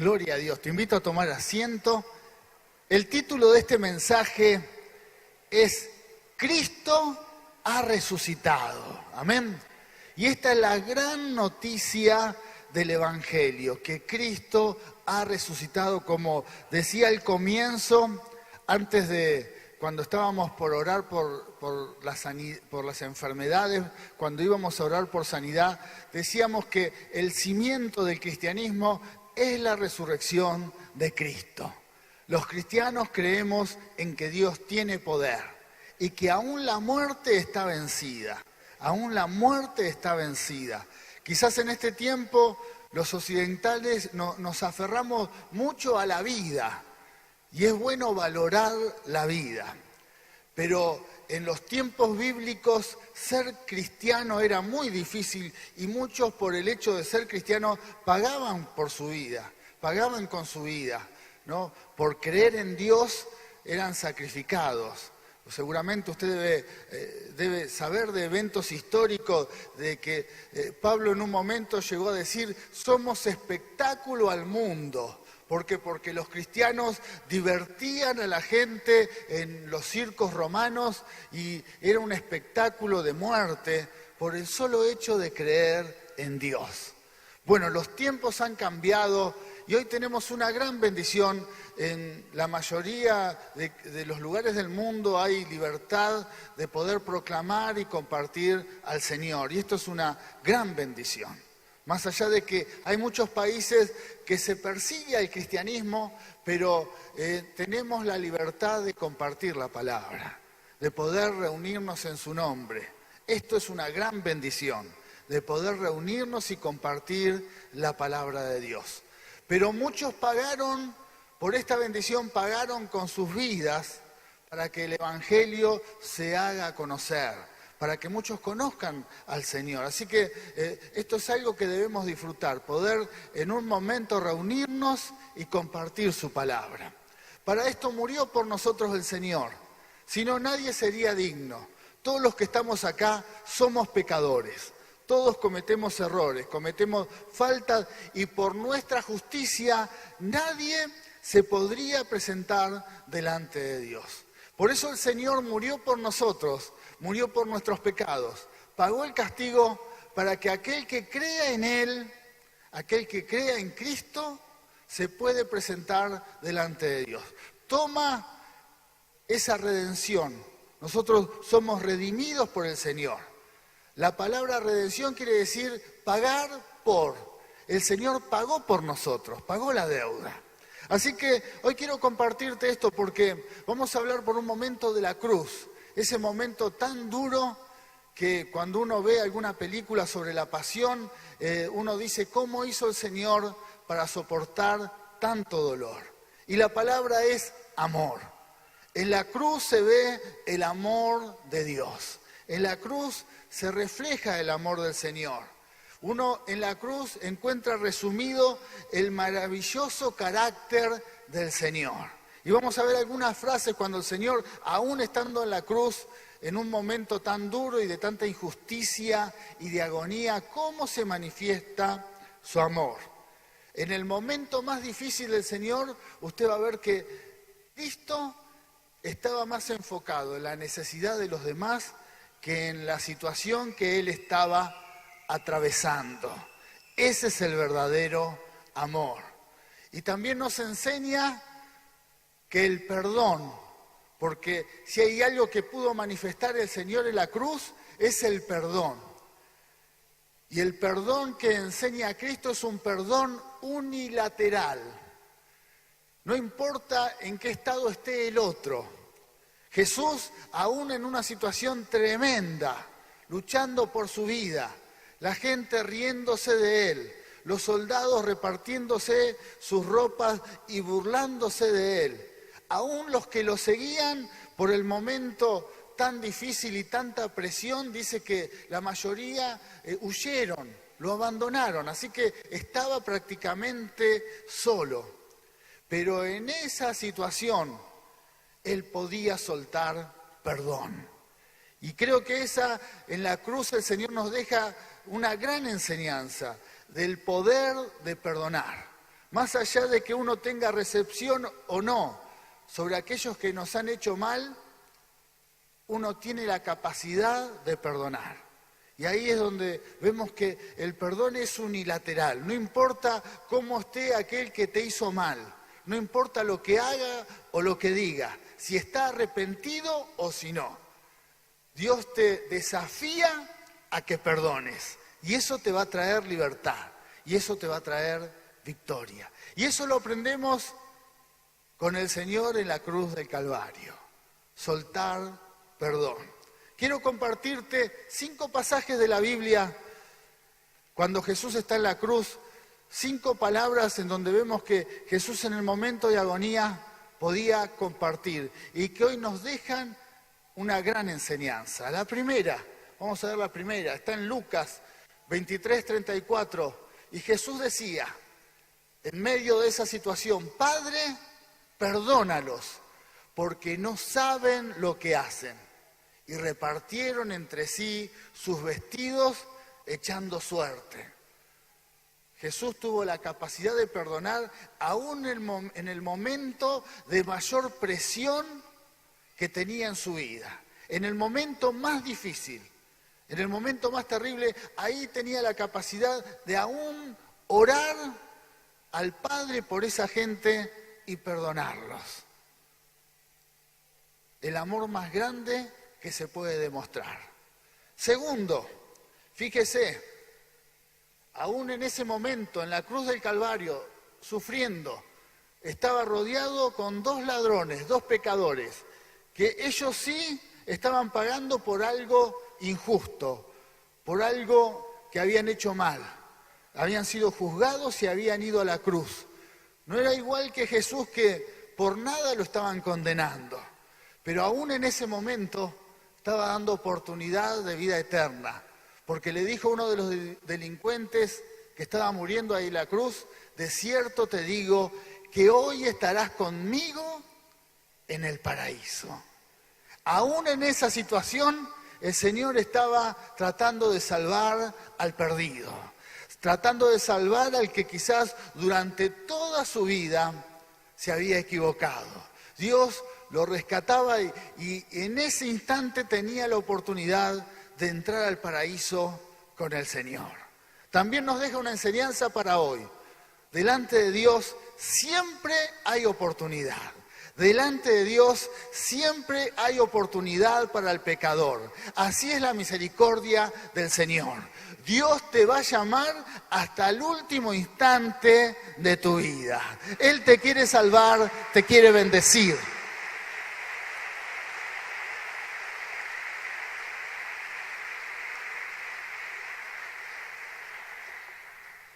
Gloria a Dios. Te invito a tomar asiento. El título de este mensaje es Cristo ha resucitado. Amén. Y esta es la gran noticia del Evangelio, que Cristo ha resucitado, como decía al comienzo, antes de cuando estábamos por orar por las enfermedades, cuando íbamos a orar por sanidad, decíamos que el cimiento del cristianismo es la resurrección de Cristo. Los cristianos creemos en que Dios tiene poder y que aún la muerte está vencida. Aún la muerte está vencida. Quizás en este tiempo los occidentales nos aferramos mucho a la vida y es bueno valorar la vida. Pero en los tiempos bíblicos ser cristiano era muy difícil y muchos por el hecho de ser cristianos pagaban por su vida, pagaban con su vida, ¿no? Por creer en Dios eran sacrificados. Seguramente usted debe saber de eventos históricos, de que Pablo en un momento llegó a decir, somos espectáculo al mundo. ¿Por qué? Porque los cristianos divertían a la gente en los circos romanos y era un espectáculo de muerte por el solo hecho de creer en Dios. Bueno, los tiempos han cambiado y hoy tenemos una gran bendición. En la mayoría de los lugares del mundo hay libertad de poder proclamar y compartir al Señor. Y esto es una gran bendición. Más allá de que hay muchos países que se persigue al cristianismo, pero tenemos la libertad de compartir la palabra, de poder reunirnos en su nombre. Esto es una gran bendición, de poder reunirnos y compartir la palabra de Dios. Pero muchos pagaron, por esta bendición pagaron con sus vidas para que el Evangelio se haga conocer, para que muchos conozcan al Señor. Así que esto es algo que debemos disfrutar, poder en un momento reunirnos y compartir su palabra. Para esto murió por nosotros el Señor, si no nadie sería digno. Todos los que estamos acá somos pecadores, todos cometemos errores, cometemos faltas y por nuestra justicia nadie se podría presentar delante de Dios. Por eso el Señor murió por nosotros, murió por nuestros pecados, pagó el castigo para que aquel que crea en Él, aquel que crea en Cristo, se puede presentar delante de Dios. Toma esa redención. Nosotros somos redimidos por el Señor. La palabra redención quiere decir pagar por. El Señor pagó por nosotros, pagó la deuda. Así que hoy quiero compartirte esto porque vamos a hablar por un momento de la cruz. Ese momento tan duro que cuando uno ve alguna película sobre la pasión, uno dice, ¿cómo hizo el Señor para soportar tanto dolor? Y la palabra es amor. En la cruz se ve el amor de Dios. En la cruz se refleja el amor del Señor. Uno en la cruz encuentra resumido el maravilloso carácter del Señor. Y vamos a ver algunas frases cuando el Señor, aún estando en la cruz, en un momento tan duro y de tanta injusticia y de agonía, cómo se manifiesta su amor. En el momento más difícil del Señor, usted va a ver que Cristo estaba más enfocado en la necesidad de los demás que en la situación que Él estaba atravesando. Ese es el verdadero amor. Y también nos enseña que el perdón, porque si hay algo que pudo manifestar el Señor en la cruz, es el perdón. Y el perdón que enseña a Cristo es un perdón unilateral. No importa en qué estado esté el otro. Jesús, aún en una situación tremenda, luchando por su vida, la gente riéndose de Él, los soldados repartiéndose sus ropas y burlándose de Él. Aún los que lo seguían por el momento tan difícil y tanta presión, dice que la mayoría huyeron, lo abandonaron, así que estaba prácticamente solo. Pero en esa situación, Él podía soltar perdón. Y creo que en la cruz el Señor nos deja una gran enseñanza del poder de perdonar. más allá de que uno tenga recepción o no sobre aquellos que nos han hecho mal, uno tiene la capacidad de perdonar. Y ahí es donde vemos que el perdón es unilateral. No importa cómo esté aquel que te hizo mal, no importa lo que haga o lo que diga, si está arrepentido o si no. Dios te desafía a que perdones. Y eso te va a traer libertad. Y eso te va a traer victoria. Y eso lo aprendemos con el Señor en la cruz del Calvario. Soltar perdón. Quiero compartirte 5 pasajes de la Biblia cuando Jesús está en la cruz. 5 palabras en donde vemos que Jesús en el momento de agonía podía compartir y que hoy nos dejan una gran enseñanza. La primera, vamos a ver la primera, está en Lucas 23:34, y Jesús decía, en medio de esa situación, Padre, perdónalos, porque no saben lo que hacen. Y repartieron entre sí sus vestidos echando suerte. Jesús tuvo la capacidad de perdonar aún en el momento de mayor presión que tenía en su vida. En el momento más difícil, en el momento más terrible, ahí tenía la capacidad de aún orar al Padre por esa gente y perdonarlos. El amor más grande que se puede demostrar. Segundo, fíjese, aún en ese momento, en la cruz del Calvario, sufriendo, estaba rodeado con 2 ladrones, 2 pecadores, que ellos sí estaban pagando por algo injusto, por algo que habían hecho mal. Habían sido juzgados y habían ido a la cruz. No era igual que Jesús, que por nada lo estaban condenando, pero aún en ese momento estaba dando oportunidad de vida eterna, porque le dijo a uno de los delincuentes que estaba muriendo ahí en la cruz, de cierto te digo que hoy estarás conmigo en el paraíso. Aún en esa situación, el Señor estaba tratando de salvar al perdido, tratando de salvar al que quizás durante toda su vida se había equivocado. Dios lo rescataba y en ese instante tenía la oportunidad de entrar al paraíso con el Señor. También nos deja una enseñanza para hoy. Delante de Dios siempre hay oportunidad. Delante de Dios siempre hay oportunidad para el pecador. Así es la misericordia del Señor. Dios te va a llamar hasta el último instante de tu vida. Él te quiere salvar, te quiere bendecir.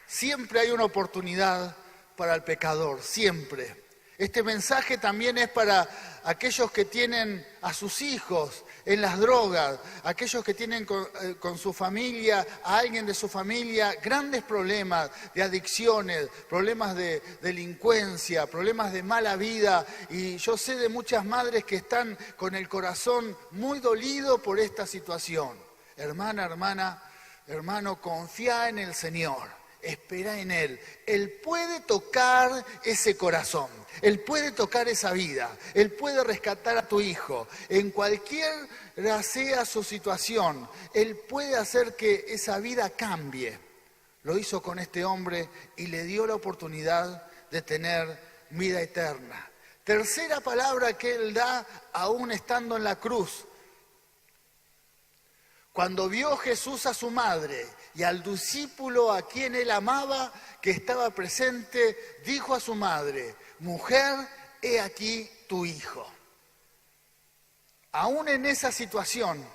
Siempre hay una oportunidad para el pecador, siempre. Este mensaje también es para aquellos que tienen a sus hijos en las drogas, aquellos que tienen con su familia, a alguien de su familia, grandes problemas de adicciones, problemas de delincuencia, problemas de mala vida. Y yo sé de muchas madres que están con el corazón muy dolido por esta situación. Hermana, hermano, confía en el Señor. Espera en Él. Él puede tocar ese corazón. Él puede tocar esa vida. Él puede rescatar a tu hijo. En cualquiera sea su situación, Él puede hacer que esa vida cambie. Lo hizo con este hombre y le dio la oportunidad de tener vida eterna. Tercera palabra que Él da aún estando en la cruz. Cuando vio Jesús a su madre y al discípulo a quien Él amaba, que estaba presente, dijo a su madre, mujer, he aquí tu hijo. Aún en esa situación,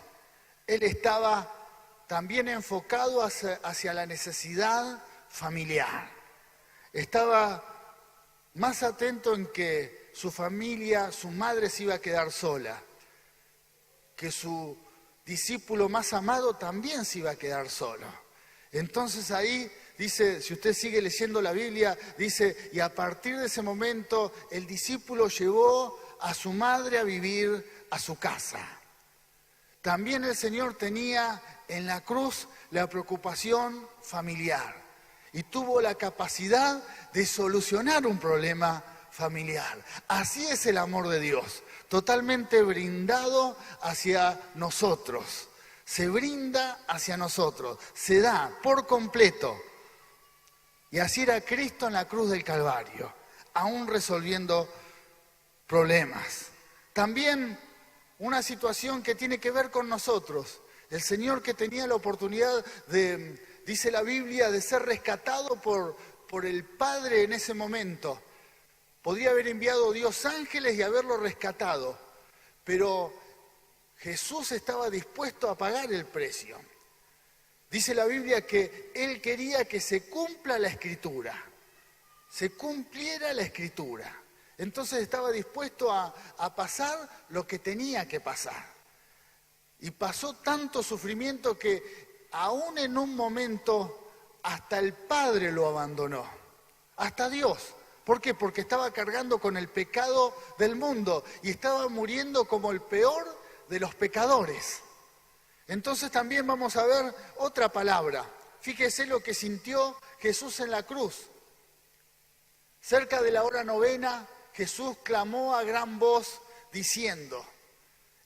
Él estaba también enfocado hacia la necesidad familiar. Estaba más atento en que su familia, su madre se iba a quedar sola, que su discípulo más amado también se iba a quedar solo. Entonces ahí dice, si usted sigue leyendo la Biblia, dice, y a partir de ese momento el discípulo llevó a su madre a vivir a su casa. También el Señor tenía en la cruz la preocupación familiar. y tuvo la capacidad de solucionar un problema familiar. Así es el amor de Dios, totalmente brindado hacia nosotros. Se brinda hacia nosotros, se da por completo. Y así era Cristo en la cruz del Calvario, aún resolviendo problemas. También una situación que tiene que ver con nosotros. El Señor que tenía la oportunidad de, dice la Biblia, de ser rescatado por el Padre en ese momento. Podría haber enviado Dios ángeles y haberlo rescatado, pero Jesús estaba dispuesto a pagar el precio. Dice la Biblia que Él quería que se cumpla la Escritura, se cumpliera la Escritura. Entonces estaba dispuesto a pasar lo que tenía que pasar. Y pasó tanto sufrimiento que aún en un momento hasta el Padre lo abandonó, hasta Dios. ¿Por qué? Porque estaba cargando con el pecado del mundo y estaba muriendo como el peor de los pecadores. Entonces también vamos a ver otra palabra. Fíjese lo que sintió Jesús en la cruz. Cerca de la hora novena, Jesús clamó a gran voz diciendo: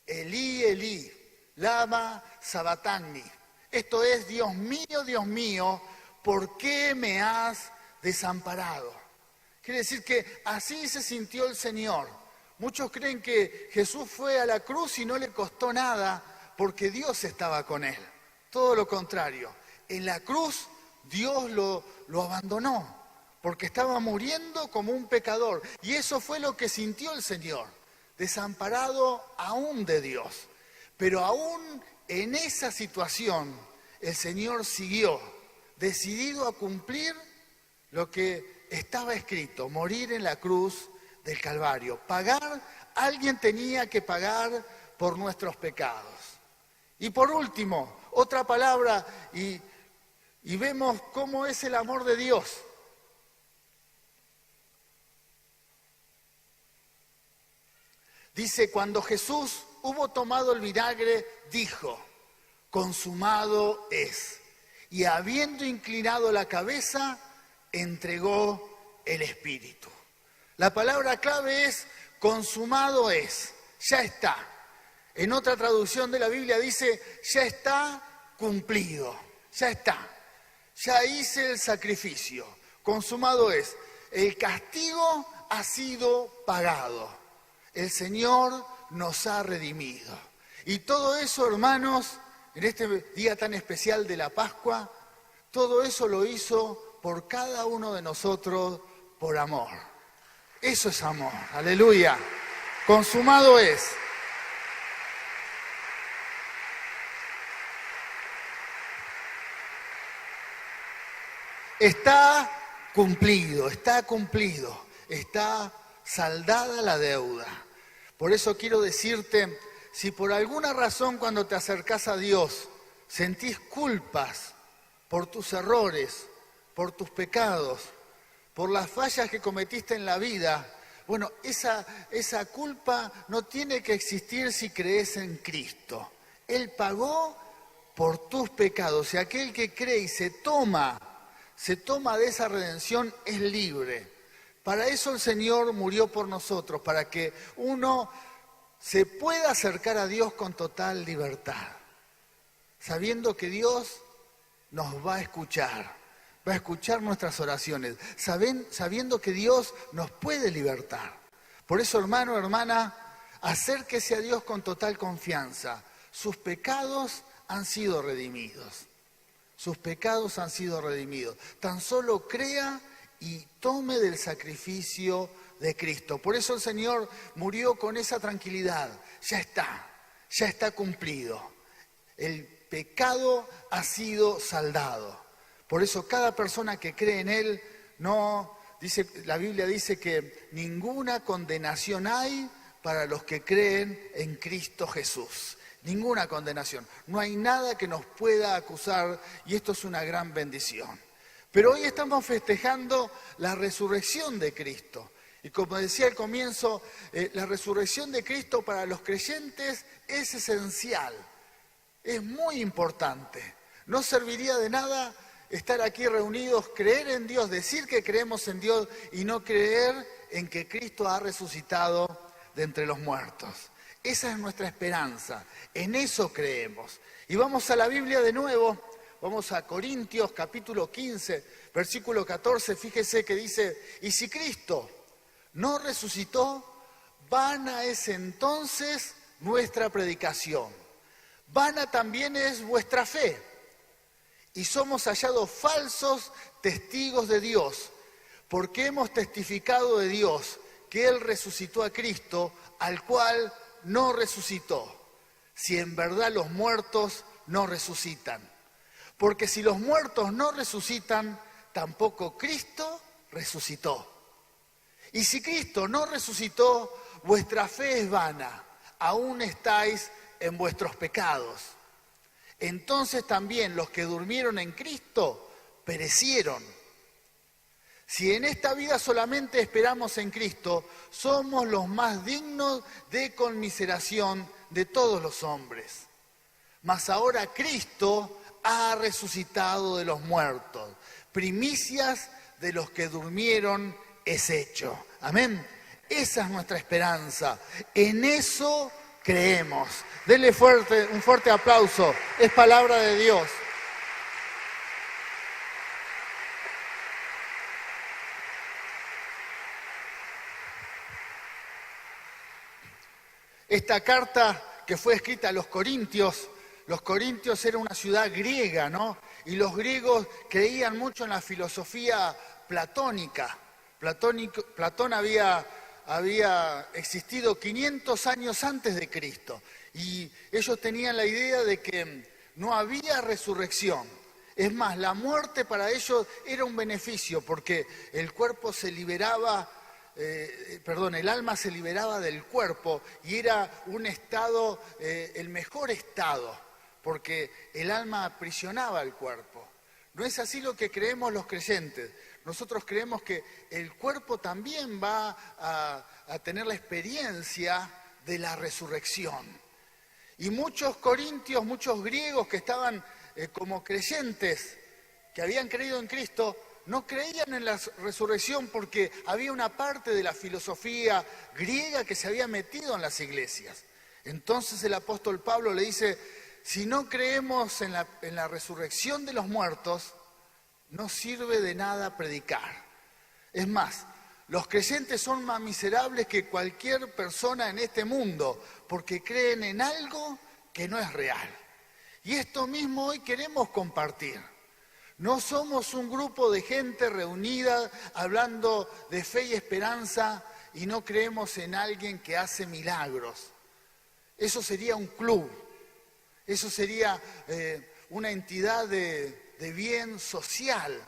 Elí, Elí, lama sabactani. Esto es: Dios mío, ¿por qué me has desamparado? Quiere decir que así se sintió el Señor. Muchos creen que Jesús fue a la cruz y no le costó nada porque Dios estaba con él. Todo lo contrario. En la cruz Dios lo abandonó porque estaba muriendo como un pecador. Y eso fue lo que sintió el Señor, desamparado aún de Dios. Pero aún en esa situación el Señor siguió, decidido a cumplir lo que estaba escrito: morir en la cruz del Calvario. Alguien tenía que pagar por nuestros pecados. Y por último, otra palabra, y vemos cómo es el amor de Dios. Dice: cuando Jesús hubo tomado el vinagre, dijo: consumado es. Y habiendo inclinado la cabeza, entregó el Espíritu. La palabra clave es: consumado es, ya está. En otra traducción de la Biblia dice: ya está cumplido, ya está. Ya hice el sacrificio, consumado es. El castigo ha sido pagado. El Señor nos ha redimido. Y todo eso, hermanos, en este día tan especial de la Pascua, todo eso lo hizo por cada uno de nosotros por amor. Eso es amor, aleluya. Consumado es. Está cumplido, está saldada la deuda. Por eso quiero decirte, si por alguna razón cuando te acercás a Dios sentís culpas por tus errores, por tus pecados, por las fallas que cometiste en la vida, bueno, esa culpa no tiene que existir si crees en Cristo. Él pagó por tus pecados y aquel que cree y se toma de esa redención es libre. Para eso el Señor murió por nosotros, para que uno se pueda acercar a Dios con total libertad, sabiendo que Dios nos va a escuchar nuestras oraciones, sabiendo que Dios nos puede libertar. Por eso, hermano, hermana, acérquese a Dios con total confianza. Sus pecados han sido redimidos. Sus pecados han sido redimidos. Tan solo crea y tome del sacrificio de Cristo. Por eso el Señor murió con esa tranquilidad. Ya está cumplido. El pecado ha sido saldado. Por eso cada persona que cree en Él, la Biblia dice que ninguna condenación hay para los que creen en Cristo Jesús. Ninguna condenación. No hay nada que nos pueda acusar y esto es una gran bendición. Pero hoy estamos festejando la resurrección de Cristo. Y como decía al comienzo, la resurrección de Cristo para los creyentes es esencial. Es muy importante. No serviría de nada estar aquí reunidos, creer en Dios, decir que creemos en Dios y no creer en que Cristo ha resucitado de entre los muertos. Esa es nuestra esperanza, en eso creemos. Y vamos a la Biblia de nuevo, vamos a Corintios capítulo 15, versículo 14, fíjese que dice, y si Cristo no resucitó, vana es entonces nuestra predicación, vana también es vuestra fe, y somos hallados falsos testigos de Dios, porque hemos testificado de Dios que Él resucitó a Cristo, al cual no resucitó, si en verdad los muertos no resucitan. Porque si los muertos no resucitan, tampoco Cristo resucitó. Y si Cristo no resucitó, vuestra fe es vana, aún estáis en vuestros pecados. Entonces también los que durmieron en Cristo perecieron. Si en esta vida solamente esperamos en Cristo, somos los más dignos de conmiseración de todos los hombres. Mas ahora Cristo ha resucitado de los muertos. Primicias de los que durmieron es hecho. Amén. Esa es nuestra esperanza. En eso creemos. Denle un fuerte aplauso. Es palabra de Dios. Esta carta que fue escrita a los Corintios era una ciudad griega, ¿no? Y los griegos creían mucho en la filosofía platónica. Platón había existido 500 años antes de Cristo. Y ellos tenían la idea de que no había resurrección. Es más, la muerte para ellos era un beneficio porque el cuerpo se liberaba. El alma se liberaba del cuerpo y era un estado, el mejor estado, porque el alma aprisionaba al cuerpo. No es así lo que creemos los creyentes. Nosotros creemos que el cuerpo también va a tener la experiencia de la resurrección. Y muchos corintios, muchos griegos que estaban como creyentes, que habían creído en Cristo, no creían en la resurrección porque había una parte de la filosofía griega que se había metido en las iglesias. Entonces el apóstol Pablo le dice, si no creemos en la resurrección de los muertos, no sirve de nada predicar. Es más, los creyentes son más miserables que cualquier persona en este mundo porque creen en algo que no es real. Y esto mismo hoy queremos compartir. No somos un grupo de gente reunida hablando de fe y esperanza y no creemos en alguien que hace milagros. Eso sería un club, eso sería una entidad de bien social.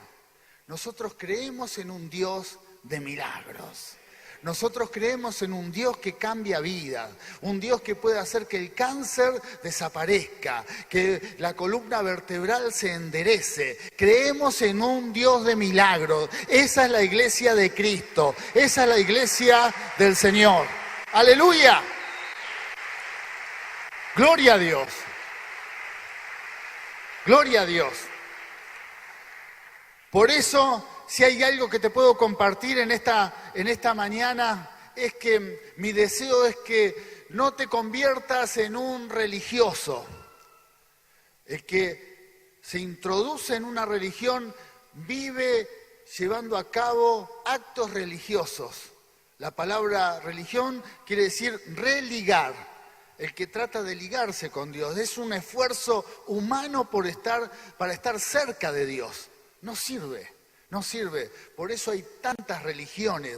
Nosotros creemos en un Dios de milagros. Nosotros creemos en un Dios que cambia vidas, un Dios que puede hacer que el cáncer desaparezca, que la columna vertebral se enderece. Creemos en un Dios de milagros. Esa es la iglesia de Cristo, esa es la iglesia del Señor. ¡Aleluya! ¡Gloria a Dios! ¡Gloria a Dios! Por eso, si hay algo que te puedo compartir en esta mañana, es que mi deseo es que no te conviertas en un religioso. El que se introduce en una religión vive llevando a cabo actos religiosos. La palabra religión quiere decir religar. El que trata de ligarse con Dios es un esfuerzo humano para estar cerca de Dios. No sirve. No sirve, por eso hay tantas religiones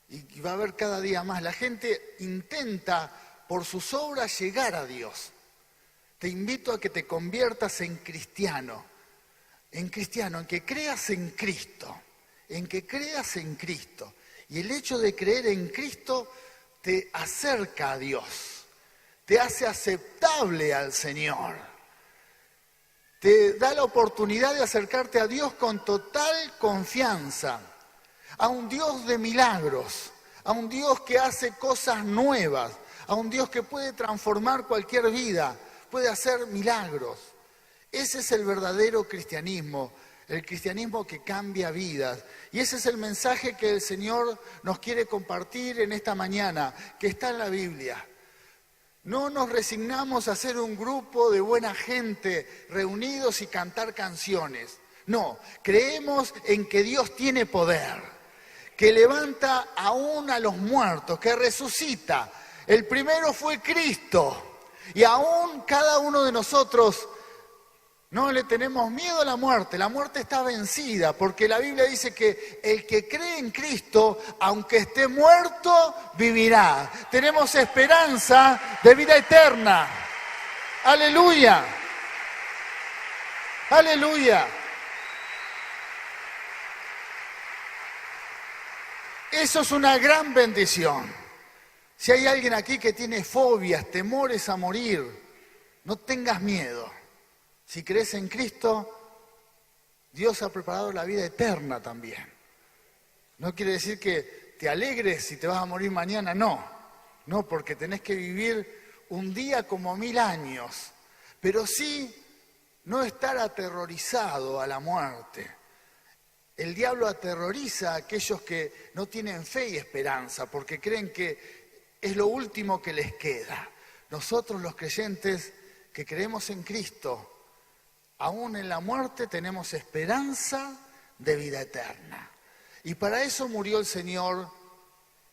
y va a haber cada día más. La gente intenta por sus obras llegar a Dios. Te invito a que te conviertas en cristiano, en que creas en Cristo, Y el hecho de creer en Cristo te acerca a Dios, te hace aceptable al Señor. Te da la oportunidad de acercarte a Dios con total confianza, a un Dios de milagros, a un Dios que hace cosas nuevas, a un Dios que puede transformar cualquier vida, puede hacer milagros. Ese es el verdadero cristianismo, el cristianismo que cambia vidas. Y ese es el mensaje que el Señor nos quiere compartir en esta mañana, que está en la Biblia. No nos resignamos a ser un grupo de buena gente reunidos y cantar canciones. No, creemos en que Dios tiene poder, que levanta aún a los muertos, que resucita. El primero fue Cristo y aún cada uno de nosotros no le tenemos miedo a la muerte está vencida, porque la Biblia dice que el que cree en Cristo, aunque esté muerto, vivirá. Tenemos esperanza de vida eterna. ¡Aleluya! ¡Aleluya! Eso es una gran bendición. Si hay alguien aquí que tiene fobias, temores a morir, no tengas miedo. Si crees en Cristo, Dios ha preparado la vida eterna también. No quiere decir que te alegres si te vas a morir mañana, no. No, porque tenés que vivir un día como 1000 años. Pero sí no estar aterrorizado a la muerte. El diablo aterroriza a aquellos que no tienen fe y esperanza, porque creen que es lo último que les queda. Nosotros los creyentes que creemos en Cristo, aún en la muerte tenemos esperanza de vida eterna. Y para eso murió el Señor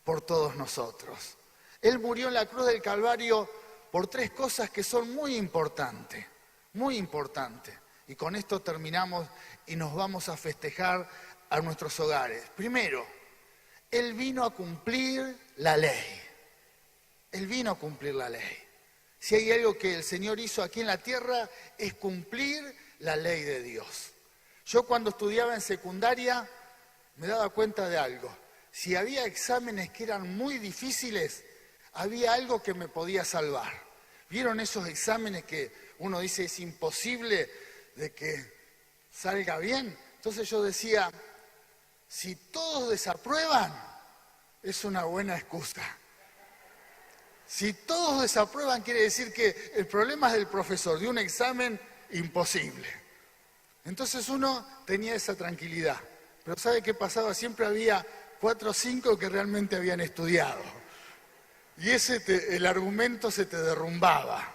por todos nosotros. Él murió en la cruz del Calvario por 3 cosas que son muy importantes, muy importantes. Y con esto terminamos y nos vamos a festejar a nuestros hogares. Primero, Él vino a cumplir la ley. Él vino a cumplir la ley. Si hay algo que el Señor hizo aquí en la tierra, es cumplir la ley de Dios. Yo cuando estudiaba en secundaria me daba cuenta de algo. Si había exámenes que eran muy difíciles, había algo que me podía salvar. ¿Vieron esos exámenes que uno dice es imposible de que salga bien? Entonces yo decía, si todos desaprueban, es una buena excusa. Si todos desaprueban, quiere decir que el problema es del profesor, de un examen imposible. Entonces uno tenía esa tranquilidad. Pero ¿sabe qué pasaba? Siempre había 4 o 5 que realmente habían estudiado. Y el argumento se te derrumbaba.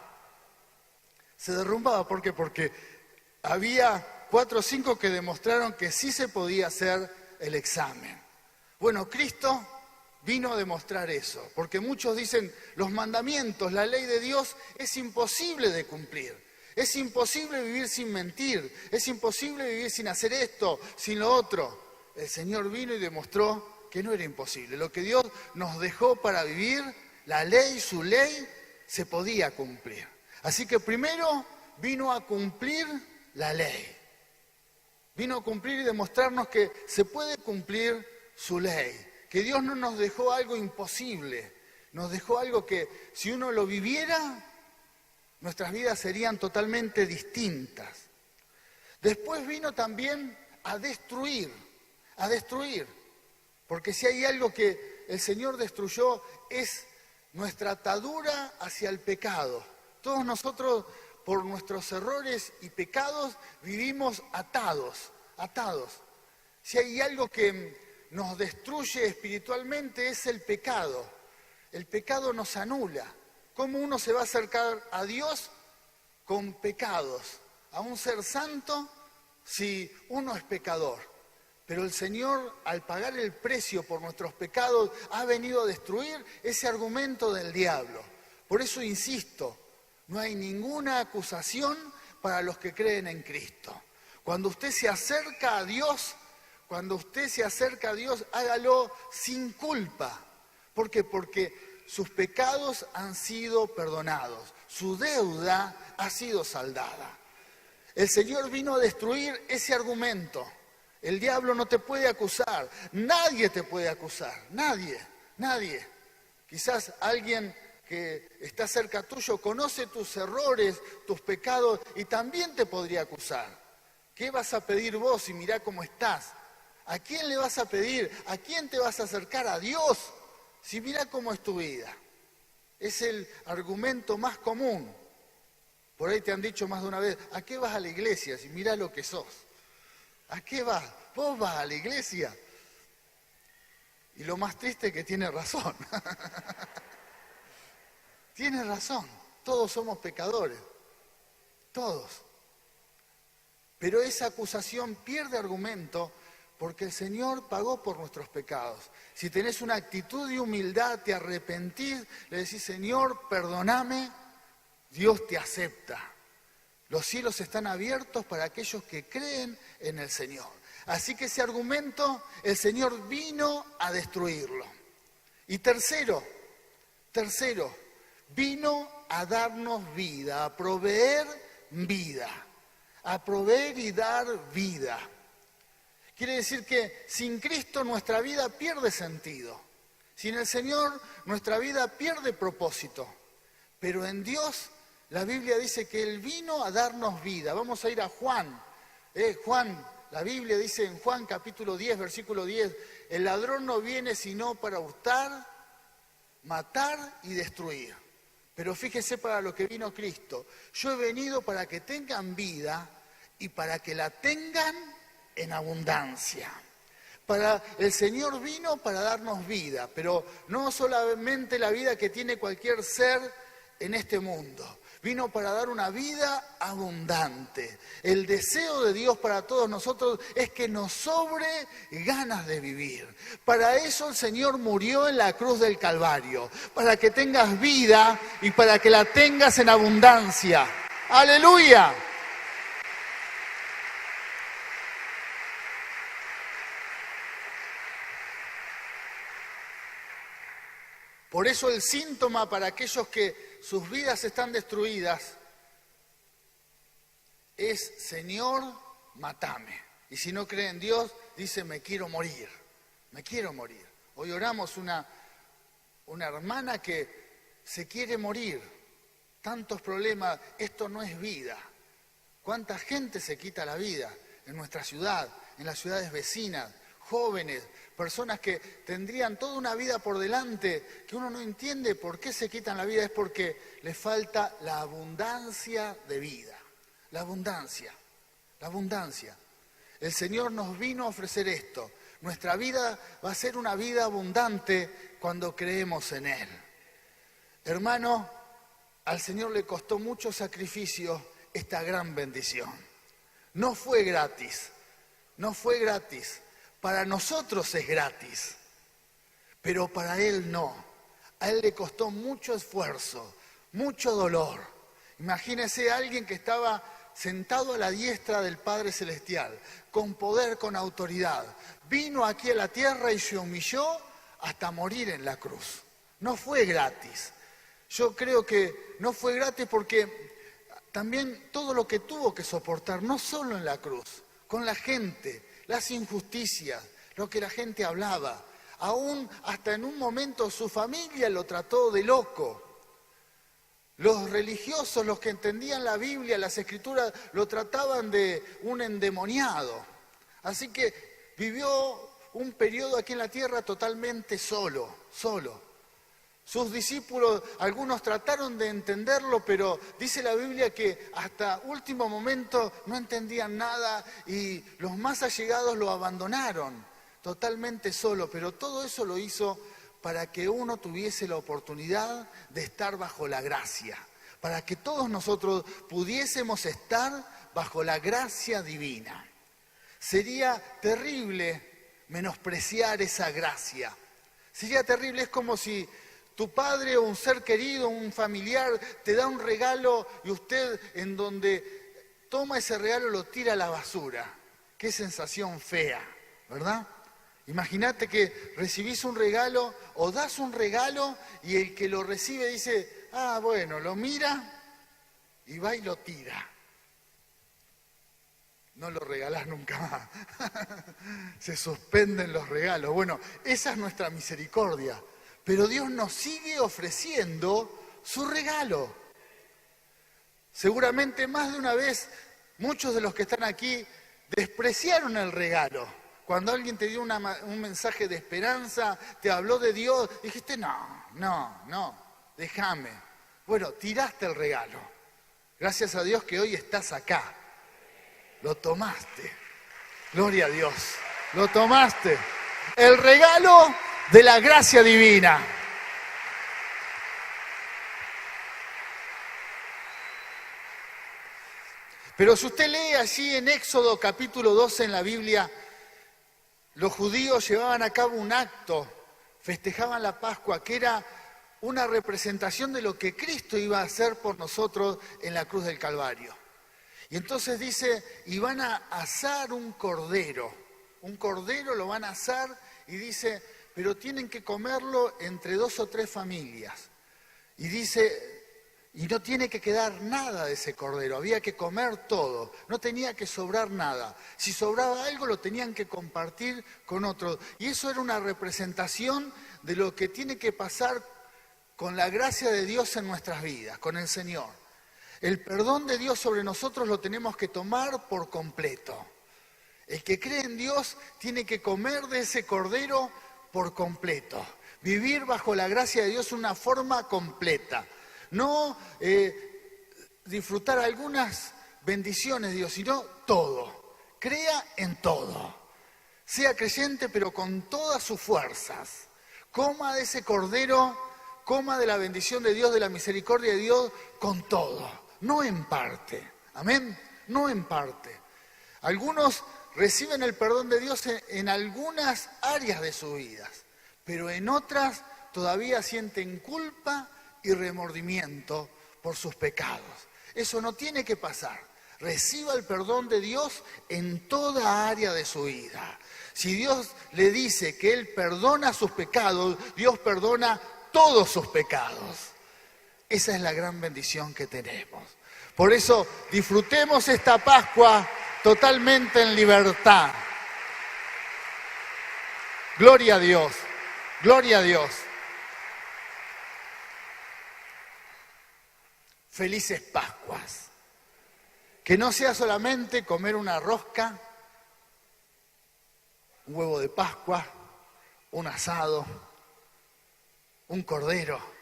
Se derrumbaba, ¿por qué? Porque había 4 o 5 que demostraron que sí se podía hacer el examen. Bueno, Cristo vino a demostrar eso, porque muchos dicen, los mandamientos, la ley de Dios es imposible de cumplir. Es imposible vivir sin mentir, es imposible vivir sin hacer esto, sin lo otro. El Señor vino y demostró que no era imposible. Lo que Dios nos dejó para vivir, la ley, su ley, se podía cumplir. Así que primero vino a cumplir la ley. Vino a cumplir y demostrarnos que se puede cumplir su ley. Que Dios no nos dejó algo imposible, nos dejó algo que si uno lo viviera, nuestras vidas serían totalmente distintas. Después vino también a destruir, porque si hay algo que el Señor destruyó es nuestra atadura hacia el pecado. Todos nosotros, por nuestros errores y pecados, vivimos atados. Si hay algo que nos destruye espiritualmente es el pecado. El pecado nos anula. ¿Cómo uno se va a acercar a Dios con pecados? A un ser santo si uno es pecador. Pero el Señor, al pagar el precio por nuestros pecados, ha venido a destruir ese argumento del diablo. Por eso insisto, no hay ninguna acusación para los que creen en Cristo. Cuando usted se acerca a Dios, hágalo sin culpa. ¿Por qué? Porque sus pecados han sido perdonados, su deuda ha sido saldada. El Señor vino a destruir ese argumento. El diablo no te puede acusar, nadie te puede acusar, nadie. Quizás alguien que está cerca tuyo conoce tus errores, tus pecados y también te podría acusar. ¿Qué vas a pedir vos y mirá cómo estás? ¿A quién le vas a pedir? ¿A quién te vas a acercar? A Dios. Si mirá cómo es tu vida. Es el argumento más común. Por ahí te han dicho más de una vez, ¿a qué vas a la iglesia? Si mirá lo que sos. ¿A qué vas? Vos vas a la iglesia. Y lo más triste es que tiene razón. Tiene razón. Todos somos pecadores. Todos. Pero esa acusación pierde argumento porque el Señor pagó por nuestros pecados. Si tenés una actitud de humildad, te arrepentís, le decís, Señor, perdóname, Dios te acepta. Los cielos están abiertos para aquellos que creen en el Señor. Así que ese argumento, el Señor vino a destruirlo. Y tercero, vino a darnos vida, a proveer vida, a proveer y dar vida. Quiere decir que sin Cristo nuestra vida pierde sentido. Sin el Señor nuestra vida pierde propósito. Pero en Dios la Biblia dice que Él vino a darnos vida. Vamos a ir a Juan. La Biblia dice en Juan capítulo 10, versículo 10, el ladrón no viene sino para hurtar, matar y destruir. Pero fíjese para lo que vino Cristo. Yo he venido para que tengan vida y para que la tengan en abundancia. El Señor vino para darnos vida, pero no solamente la vida que tiene cualquier ser en este mundo. Vino para dar una vida abundante. El deseo de Dios para todos nosotros es que nos sobre ganas de vivir. Para eso el Señor murió en la cruz del Calvario, para que tengas vida y para que la tengas en abundancia. ¡Aleluya! Por eso el síntoma para aquellos que sus vidas están destruidas es, Señor, matame. Y si no cree en Dios, dice, me quiero morir. Hoy oramos una hermana que se quiere morir. Tantos problemas, esto no es vida. ¿Cuánta gente se quita la vida en nuestra ciudad, en las ciudades vecinas? Jóvenes, personas que tendrían toda una vida por delante, que uno no entiende por qué se quitan la vida, es porque les falta la abundancia de vida. La abundancia. El Señor nos vino a ofrecer esto. Nuestra vida va a ser una vida abundante cuando creemos en Él. Hermano, al Señor le costó mucho sacrificio esta gran bendición. No fue gratis. Para nosotros es gratis, pero para Él no. A Él le costó mucho esfuerzo, mucho dolor. Imagínese a alguien que estaba sentado a la diestra del Padre Celestial, con poder, con autoridad. Vino aquí a la tierra y se humilló hasta morir en la cruz. No fue gratis. Yo creo que no fue gratis porque también todo lo que tuvo que soportar, no solo en la cruz, con la gente, las injusticias, lo que la gente hablaba. Aún hasta en un momento su familia lo trató de loco. Los religiosos, los que entendían la Biblia, las Escrituras, lo trataban de un endemoniado. Así que vivió un periodo aquí en la tierra totalmente solo. Sus discípulos, algunos trataron de entenderlo, pero dice la Biblia que hasta último momento no entendían nada y los más allegados lo abandonaron, totalmente solo. Pero todo eso lo hizo para que uno tuviese la oportunidad de estar bajo la gracia, para que todos nosotros pudiésemos estar bajo la gracia divina. Sería terrible menospreciar esa gracia. Sería terrible, es como si tu padre o un ser querido, un familiar, te da un regalo y usted en donde toma ese regalo lo tira a la basura. Qué sensación fea, ¿verdad? Imagínate que recibís un regalo o das un regalo y el que lo recibe dice, bueno, lo mira y va y lo tira. No lo regalás nunca más. Se suspenden los regalos. Bueno, esa es nuestra misericordia. Pero Dios nos sigue ofreciendo su regalo. Seguramente más de una vez muchos de los que están aquí despreciaron el regalo. Cuando alguien te dio un mensaje de esperanza, te habló de Dios, dijiste, no, déjame. Bueno, tiraste el regalo. Gracias a Dios que hoy estás acá. Lo tomaste. Gloria a Dios. Lo tomaste. El regalo de la gracia divina. Pero si usted lee allí en Éxodo capítulo 12 en la Biblia, los judíos llevaban a cabo un acto, festejaban la Pascua, que era una representación de lo que Cristo iba a hacer por nosotros en la cruz del Calvario. Y entonces dice, y van a asar un cordero lo van a asar, y dice, pero tienen que comerlo entre 2 o 3 familias. Y dice, y no tiene que quedar nada de ese cordero, había que comer todo, no tenía que sobrar nada. Si sobraba algo lo tenían que compartir con otros. Y eso era una representación de lo que tiene que pasar con la gracia de Dios en nuestras vidas, con el Señor. El perdón de Dios sobre nosotros lo tenemos que tomar por completo. El que cree en Dios tiene que comer de ese cordero por completo. Vivir bajo la gracia de Dios de una forma completa. No disfrutar algunas bendiciones de Dios, sino todo. Crea en todo. Sea creyente, pero con todas sus fuerzas. Coma de ese cordero, coma de la bendición de Dios, de la misericordia de Dios, con todo. No en parte. Amén. No en parte. Algunos reciben el perdón de Dios en algunas áreas de sus vidas, pero en otras todavía sienten culpa y remordimiento por sus pecados. Eso no tiene que pasar. Reciba el perdón de Dios en toda área de su vida. Si Dios le dice que Él perdona sus pecados, Dios perdona todos sus pecados. Esa es la gran bendición que tenemos. Por eso disfrutemos esta Pascua totalmente en libertad. Gloria a Dios, gloria a Dios. Felices Pascuas. Que no sea solamente comer una rosca, un huevo de Pascua, un asado, un cordero.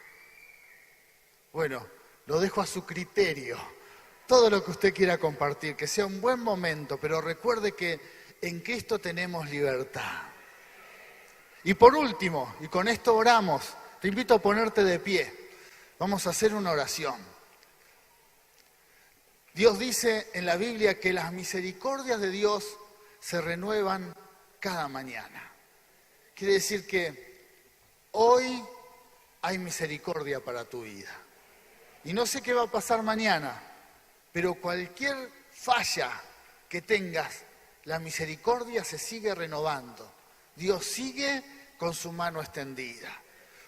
Bueno, lo dejo a su criterio. Todo lo que usted quiera compartir, que sea un buen momento, pero recuerde que en Cristo tenemos libertad. Y por último, y con esto oramos, te invito a ponerte de pie. Vamos a hacer una oración. Dios dice en la Biblia que las misericordias de Dios se renuevan cada mañana. Quiere decir que hoy hay misericordia para tu vida. Y no sé qué va a pasar mañana, pero cualquier falla que tengas, la misericordia se sigue renovando. Dios sigue con su mano extendida.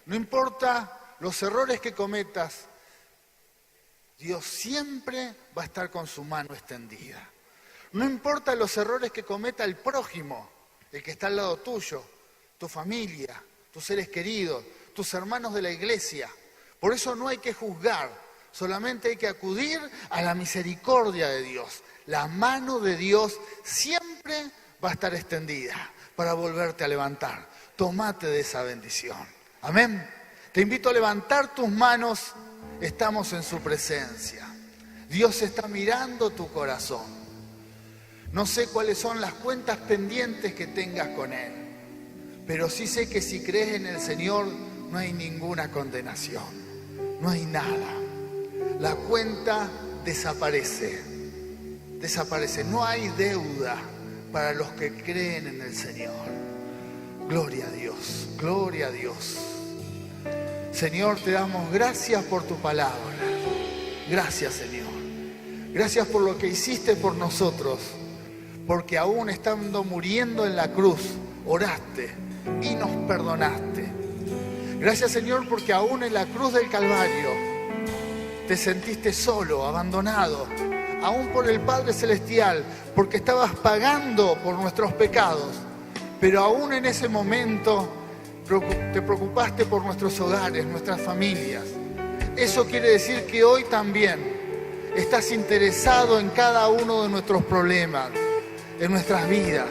No importa los errores que cometas, Dios siempre va a estar con su mano extendida. No importa los errores que cometa el prójimo, el que está al lado tuyo, tu familia, tus seres queridos, tus hermanos de la iglesia. Por eso no hay que juzgar, solamente hay que acudir a la misericordia de Dios. La mano de Dios siempre va a estar extendida para volverte a levantar. Tómate de esa bendición. Amén. Te invito a levantar tus manos. Estamos en su presencia. Dios está mirando tu corazón. No sé cuáles son las cuentas pendientes que tengas con Él, pero sí sé que si crees en el Señor no hay ninguna condenación, no hay nada. La cuenta desaparece, no hay deuda para los que creen en el Señor. Gloria a Dios, gloria a Dios. Señor, te damos gracias por tu palabra. Gracias, Señor. Gracias por lo que hiciste por nosotros. Porque aún estando muriendo en la cruz, oraste y nos perdonaste. Gracias, Señor, porque aún en la cruz del Calvario te sentiste solo, abandonado, aún por el Padre Celestial, porque estabas pagando por nuestros pecados. Pero aún en ese momento te preocupaste por nuestros hogares, nuestras familias. Eso quiere decir que hoy también estás interesado en cada uno de nuestros problemas, de nuestras vidas,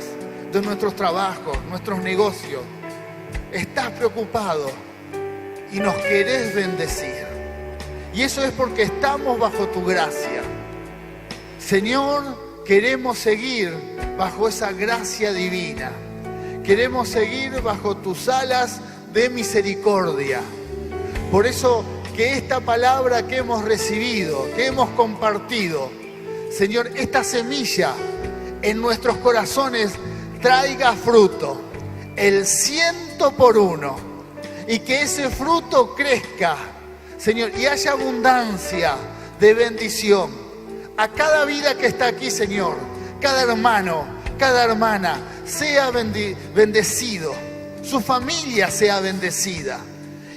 de nuestros trabajos, nuestros negocios. Estás preocupado y nos querés bendecir. Y eso es porque estamos bajo tu gracia. Señor, queremos seguir bajo esa gracia divina. Queremos seguir bajo tus alas de misericordia. Por eso que esta palabra que hemos recibido, que hemos compartido, Señor, esta semilla en nuestros corazones traiga fruto, el 100%, y que ese fruto crezca, Señor, y haya abundancia de bendición a cada vida que está aquí, Señor. Cada hermano, cada hermana sea bendecido, su familia sea bendecida.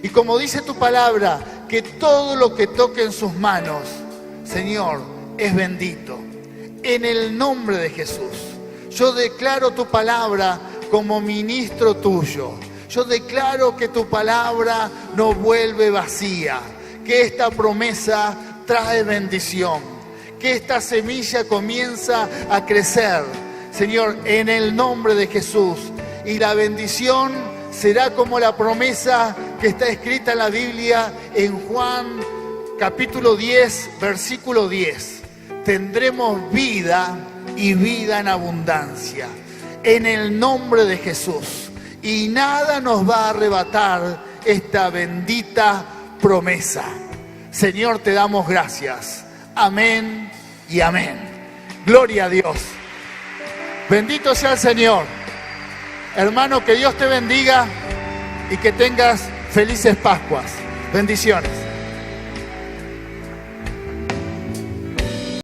Y como dice tu palabra, que todo lo que toque en sus manos, Señor, es bendito. En el nombre de Jesús, yo declaro tu palabra como ministro tuyo. Yo declaro que tu palabra no vuelve vacía, que esta promesa trae bendición, que esta semilla comienza a crecer, Señor, en el nombre de Jesús. Y la bendición será como la promesa que está escrita en la Biblia en Juan capítulo 10, versículo 10. Tendremos vida y vida en abundancia, en el nombre de Jesús. Y nada nos va a arrebatar esta bendita promesa. Señor, te damos gracias. Amén y amén. Gloria a Dios. Bendito sea el Señor. Hermano, que Dios te bendiga y que tengas felices Pascuas. Bendiciones.